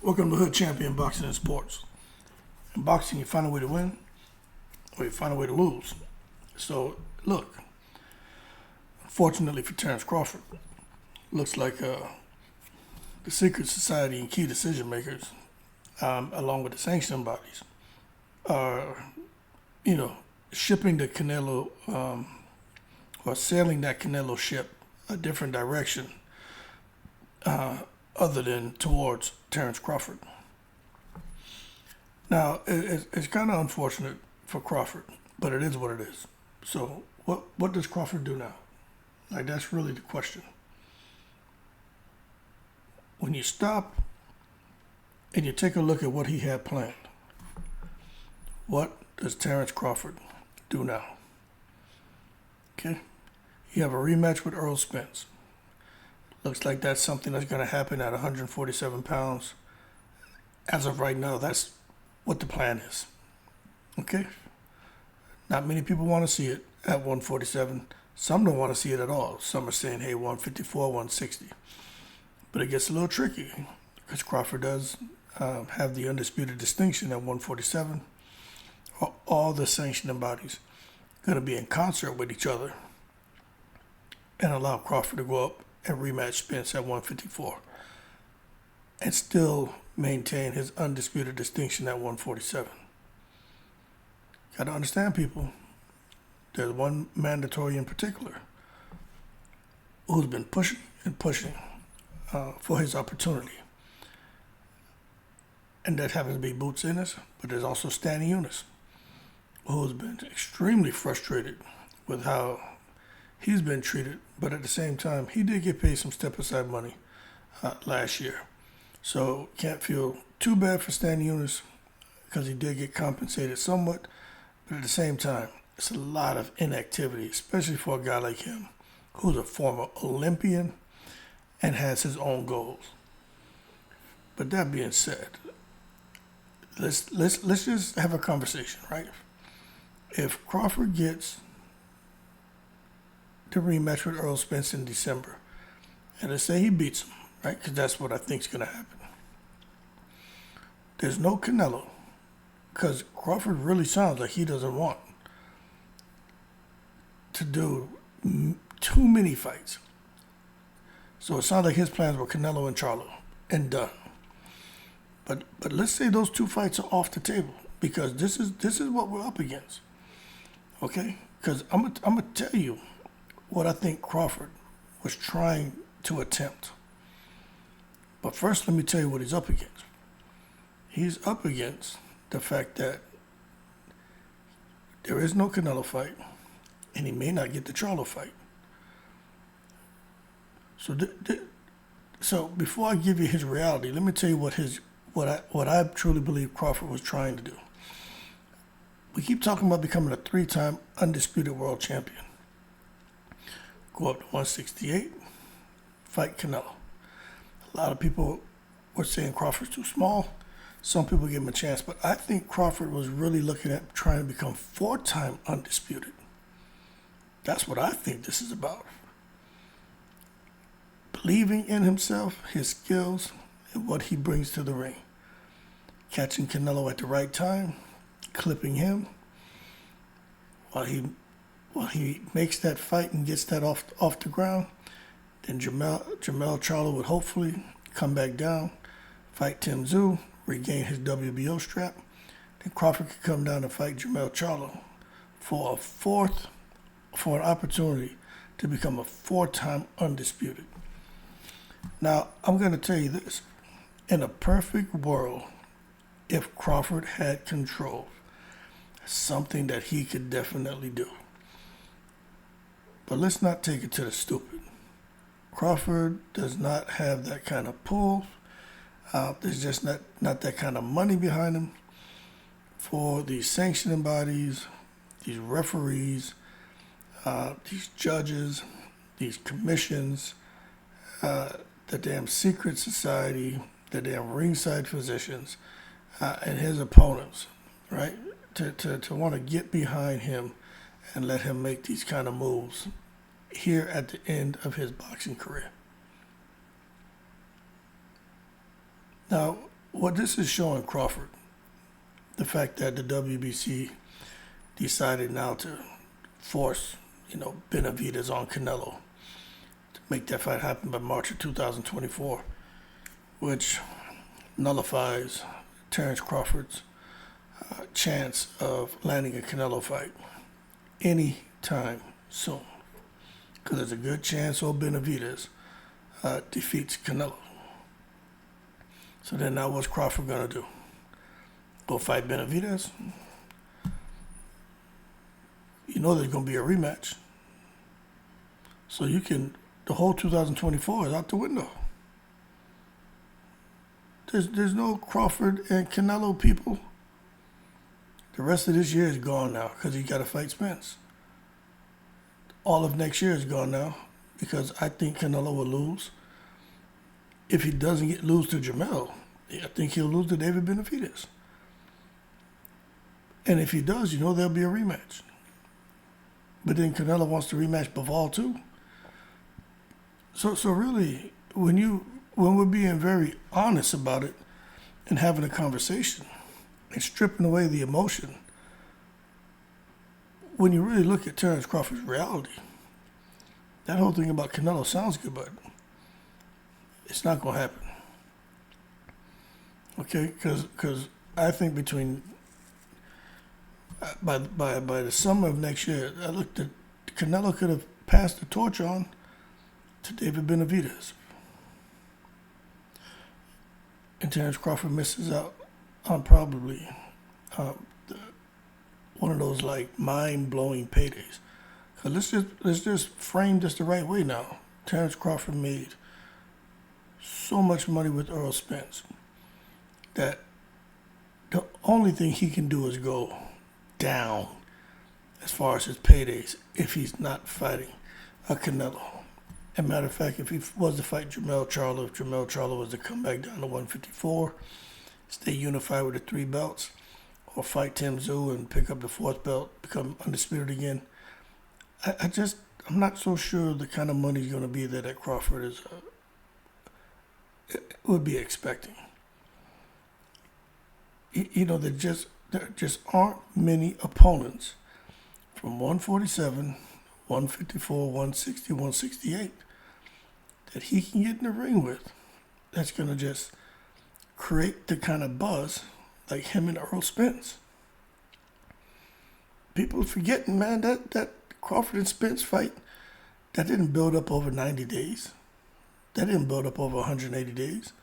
Welcome to Hood Champion Boxing and Sports. In boxing, you find a way to win, or you find a way to lose. So, look, unfortunately for Terence Crawford, looks like the secret society and key decision makers, along with the sanctioning bodies, are, shipping the Canelo, or sailing that Canelo ship a different direction, other than towards Terence Crawford. Now, it's kind of unfortunate for Crawford, but it is what it is. So what does Crawford do now? Like, that's really the question. When you stop and you take a look at what he had planned, what does Terence Crawford do now? Okay? You have a rematch with Errol Spence. Looks like that's something that's going to happen at 147 pounds. As of right now, that's what the plan is. Okay? Not many people want to see it at 147. Some don't want to see it at all. Some are saying, hey, 154, 160. But it gets a little tricky because Crawford does have the undisputed distinction at 147. All the sanctioning bodies going to be in concert with each other and allow Crawford to go up and rematch Spence at 154 and still maintain his undisputed distinction at 147. Got to understand, people. There's one mandatory in particular who's been pushing and pushing for his opportunity. And that happens to be Boots Ennis, but there's also Stanley Eunice, who's been extremely frustrated with how he's been treated, but at the same time, he did get paid some step-aside money last year. So can't feel too bad for Stanley Eunice because he did get compensated somewhat, but at the same time, it's a lot of inactivity, especially for a guy like him, who's a former Olympian and has his own goals. But that being said, let's just have a conversation, right? If Crawford gets the rematch with Errol Spence in December, and let's say he beats him, right? Because that's what I think is going to happen. There's no Canelo, because Crawford really sounds like he doesn't want to do too many fights. So it sounds like his plans were Canelo and Charlo and done. But let's say those two fights are off the table, because this is what we're up against. Okay? Because I'm gonna tell you what I think Crawford was trying to attempt. But first, let me tell you what he's up against. He's up against the fact that there is no Canelo fight, and he may not get the Charlo fight. So before I give you his reality, let me tell you what I truly believe Crawford was trying to do. We keep talking about becoming a 3-time undisputed world champion. Go up to 168, fight Canelo. A lot of people were saying Crawford's too small. Some people give him a chance, but I think Crawford was really looking at trying to become 4-time undisputed. That's what I think this is about. Believing in himself, his skills, and what he brings to the ring. Catching Canelo at the right time, clipping him while he makes that fight and gets that off the ground. Then Jermell Charlo would hopefully come back down, fight Tim Tszyu, regain his WBO strap. Then Crawford could come down and fight Jermell Charlo for an opportunity to become a 4-time undisputed. Now, I'm going to tell you this. In a perfect world, if Crawford had control, something that he could definitely do. But let's not take it to the stupid. Crawford does not have that kind of pull. There's just not that kind of money behind him for these sanctioning bodies, these referees, these judges, these commissions, the damn secret society, the damn ringside physicians, and his opponents, right? To want to get behind him and let him make these kind of moves here at the end of his boxing career. Now, what this is showing Crawford, the fact that the WBC decided now to force, Benavidez on Canelo to make that fight happen by March of 2024, which nullifies Terence Crawford's chance of landing a Canelo fight anytime soon. Because there's a good chance old Benavidez defeats Canelo. So then now what's Crawford going to do? Go fight Benavidez? You know there's going to be a rematch. So the whole 2024 is out the window. There's no Crawford and Canelo people. The rest of this year is gone now because he got to fight Spence. All of next year is gone now because I think Canelo will lose. If he doesn't lose to Jamel, I think he'll lose to David Benavidez. And if he does, there'll be a rematch. But then Canelo wants to rematch Bivol too. So really, when we're being very honest about it and having a conversation and stripping away the emotion, when you really look at Terence Crawford's reality, that whole thing about Canelo sounds good, but it's not going to happen. Okay? Because I think by the summer of next year, I looked at Canelo could have passed the torch on to David Benavidez. And Terence Crawford misses out on probably one of those mind-blowing paydays. Let's just frame this the right way now. Terence Crawford made so much money with Earl Spence that the only thing he can do is go down as far as his paydays if he's not fighting a Canelo. As a matter of fact, if he was to fight Jamel Charlo, if Jamel Charlo was to come back down to 154, stay unified with the 3 belts, or fight Tim Tszyu and pick up the 4th belt, become undisputed again, I'm not so sure the kind of money is going to be that Crawford would be expecting. There just aren't many opponents from 147, 154, 160, 168 that he can get in the ring with that's going to just create the kind of buzz like him and Earl Spence. People are forgetting, man, that Crawford and Spence fight, that didn't build up over 90 days. That didn't build up over 180 days.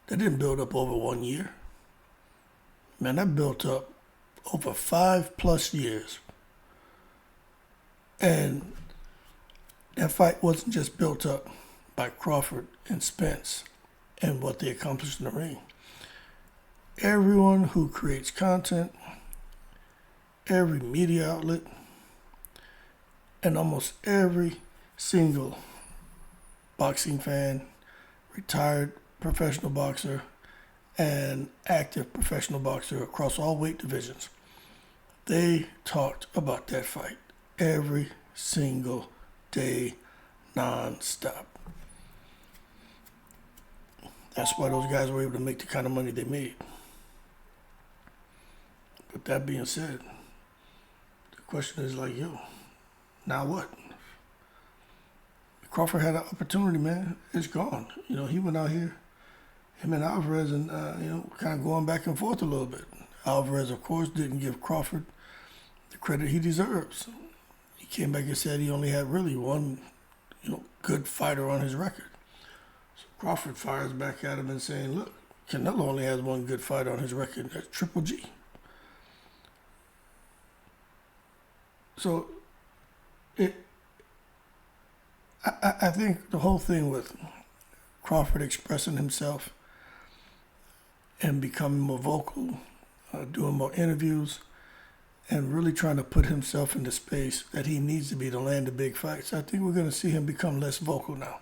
That didn't build up over 1 year. Man, that built up over 5+ years. And that fight wasn't just built up by Crawford and Spence and what they accomplished in the ring. Everyone who creates content, every media outlet, and almost every single boxing fan, retired professional boxer, and active professional boxer across all weight divisions, they talked about that fight every single day, non-stop. That's why those guys were able to make the kind of money they made. But that being said, the question is now what? Crawford had an opportunity, man. It's gone. He went out here, him and Alvarez, and kind of going back and forth a little bit. Alvarez, of course, didn't give Crawford the credit he deserves. He came back and said he only had really one, good fighter on his record. So Crawford fires back at him and saying, look, Canelo only has one good fighter on his record. That's Triple G. So I think the whole thing with Crawford expressing himself and becoming more vocal, doing more interviews, and really trying to put himself in the space that he needs to be to land the big fights, I think we're going to see him become less vocal now.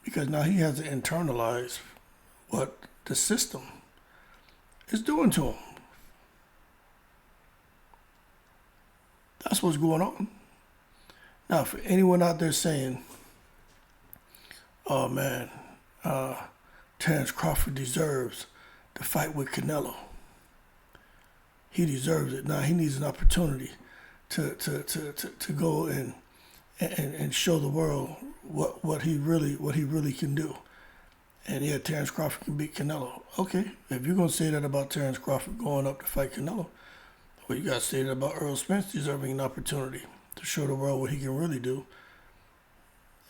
Because now he has to internalize what the system is doing to him. That's what's going on. Now, for anyone out there saying, oh man, Terence Crawford deserves to fight with Canelo. He deserves it. Now he needs an opportunity to go and show the world what he really can do. And yeah, Terence Crawford can beat Canelo. Okay, if you're gonna say that about Terence Crawford going up to fight Canelo, well, you gotta say that about Earl Spence deserving an opportunity to show the world what he can really do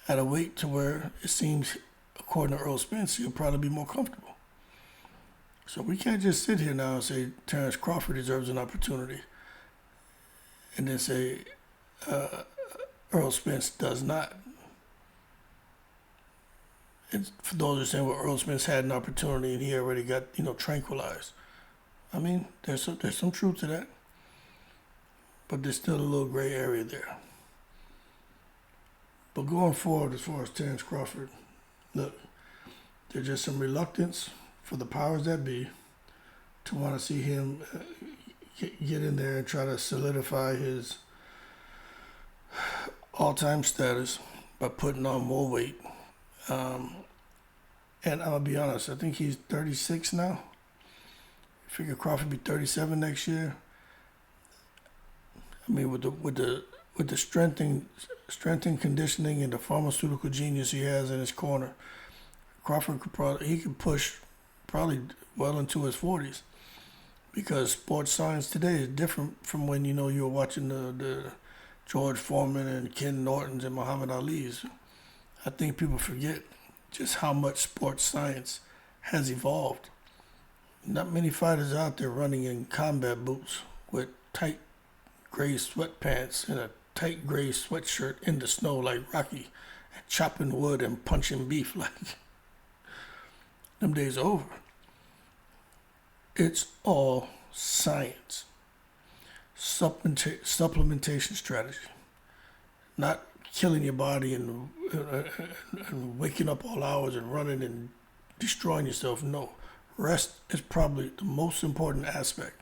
at a weight to where it seems, according to Earl Spence, he'll probably be more comfortable. So we can't just sit here now and say Terence Crawford deserves an opportunity and then say Earl Spence does not. And for those who are saying, well, Earl Spence had an opportunity and he already got, tranquilized. I mean, there's some truth to that. But there's still a little gray area there. But going forward, as far as Terence Crawford, look, there's just some reluctance for the powers that be to want to see him get in there and try to solidify his all-time status by putting on more weight. And I'll be honest, I think he's 36 now. I figure Crawford will be 37 next year. I mean, with the strength and conditioning and the pharmaceutical genius he has in his corner, Crawford could push probably well into his 40s, because sports science today is different from when you were watching the George Foreman and Ken Nortons and Muhammad Ali's. I think people forget just how much sports science has evolved. Not many fighters out there running in combat boots with tight gray sweatpants and a tight gray sweatshirt in the snow like Rocky, and chopping wood and punching beef like them days are over. It's all science. Supplementation strategy. Not killing your body and waking up all hours and running and destroying yourself. No. Rest is probably the most important aspect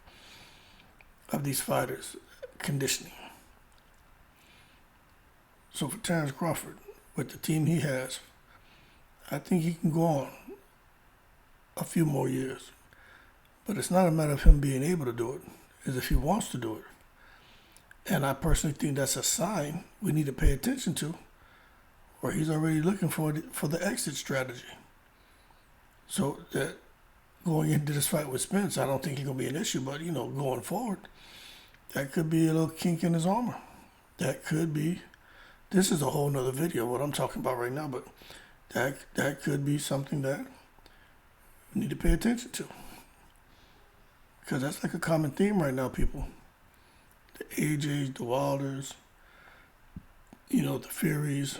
of these fighters' conditioning. So for Terence Crawford, with the team he has, I think he can go on a few more years. But it's not a matter of him being able to do it. It's if he wants to do it. And I personally think that's a sign we need to pay attention to, where he's already looking for the exit strategy. So that going into this fight with Spence, I don't think it's going to be an issue, but, going forward, that could be a little kink in his armor. That could be, this is a whole nother video, what I'm talking about right now, but that could be something that we need to pay attention to. Because that's like a common theme right now, people. The AJs, the Wilders, the Furies,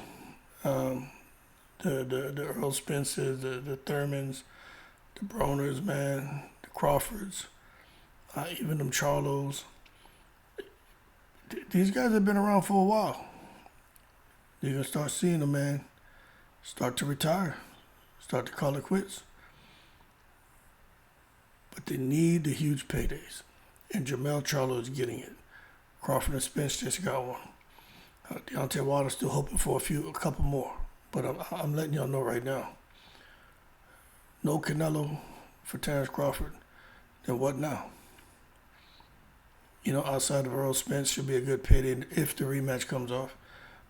the Earl Spences, the Thurmans, the Broners, man, the Crawfords, even them Charlos. These guys have been around for a while. You're going to start seeing them, man, start to retire, start to call it quits. But they need the huge paydays. And Jermell Charlo is getting it. Crawford and Spence just got one. Deontay Wilder's still hoping for a couple more. But I'm letting y'all know right now. No Canelo for Terence Crawford. Then what now? Outside of Earl Spence should be a good payday if the rematch comes off.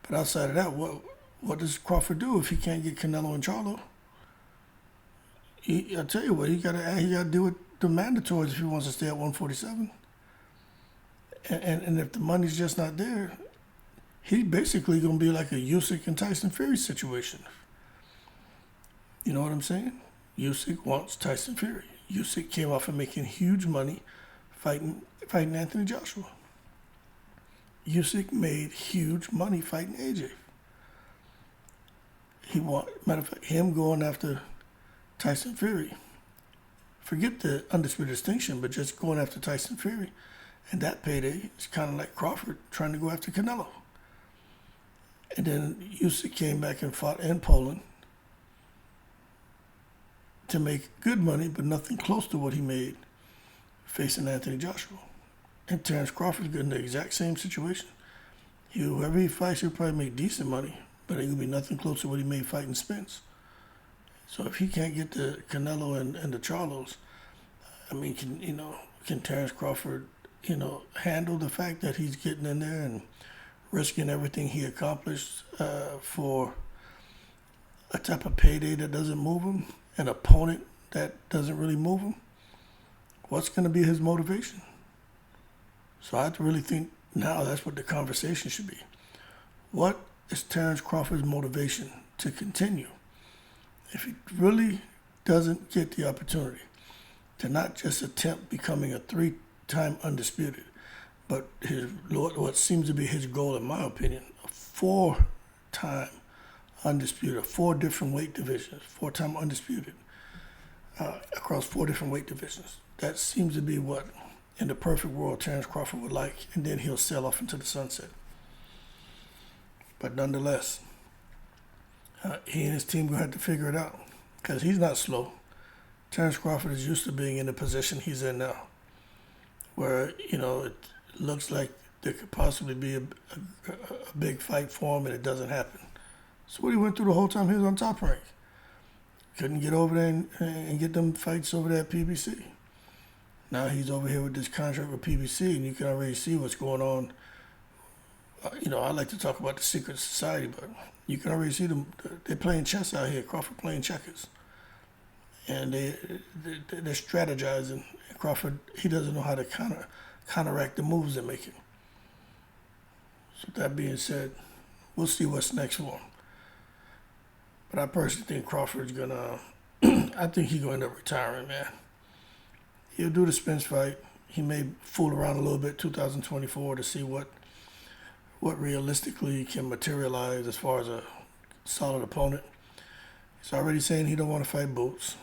But outside of that, what does Crawford do if he can't get Canelo and Charlo? I tell you what, he got to deal with the mandatories if he wants to stay at 147. And if the money's just not there, he's basically going to be like a Usyk and Tyson Fury situation. You know what I'm saying? Usyk wants Tyson Fury. Usyk came off of making huge money fighting Anthony Joshua. Usyk made huge money fighting AJ. Matter of fact, him going after Tyson Fury. Forget the undisputed distinction, but just going after Tyson Fury. And that payday is kind of like Crawford trying to go after Canelo. And then Usyk came back and fought in Poland to make good money, but nothing close to what he made facing Anthony Joshua. And Terence Crawford's in the exact same situation. Whoever he fights, he'll probably make decent money, but it will be nothing close to what he made fighting Spence. So if he can't get the Canelo and the Charlos, I mean, can Terence Crawford, handle the fact that he's getting in there and risking everything he accomplished for a type of payday that doesn't move him, an opponent that doesn't really move him? What's going to be his motivation? So I have to really think now that's what the conversation should be. What is Terence Crawford's motivation to continue? If he really doesn't get the opportunity to not just attempt becoming a 3-time undisputed, but what seems to be his goal, in my opinion, a 4-time undisputed, 4 different weight divisions, 4-time undisputed across 4 different weight divisions. That seems to be what, in the perfect world, Terence Crawford would like, and then he'll sail off into the sunset. But nonetheless, he and his team will have to figure it out, because he's not slow. Terence Crawford is used to being in the position he's in now, where, it looks like there could possibly be a big fight for him, and it doesn't happen. So what he went through the whole time he was on Top Rank. Couldn't get over there and get them fights over there at PBC. Now he's over here with this contract with PBC, and you can already see what's going on. I like to talk about the secret society, but you can already see them. They're playing chess out here. Crawford playing checkers. And they're strategizing. And Crawford, he doesn't know how to counteract the moves they're making. So that being said, we'll see what's next for him. But I personally think Crawford's gonna, I think he's gonna end up retiring, man. He'll do the Spence fight. He may fool around a little bit 2024 to see what realistically can materialize as far as a solid opponent. He's already saying he don't want to fight Boots.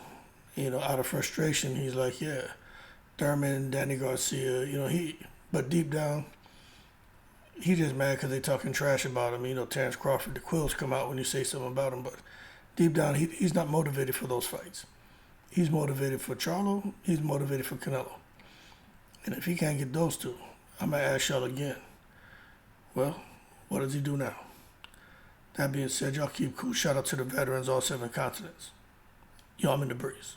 Out of frustration, he's like, yeah, Thurman, Danny Garcia, but deep down, he's just mad because they talking trash about him. Terence Crawford, the quills come out when you say something about him, but deep down, he's not motivated for those fights. He's motivated for Charlo. He's motivated for Canelo. And if he can't get those two, I'm going to ask y'all again. Well, what does he do now? That being said, y'all keep cool. Shout out to the veterans, all 7 continents. Y'all, I'm in the breeze.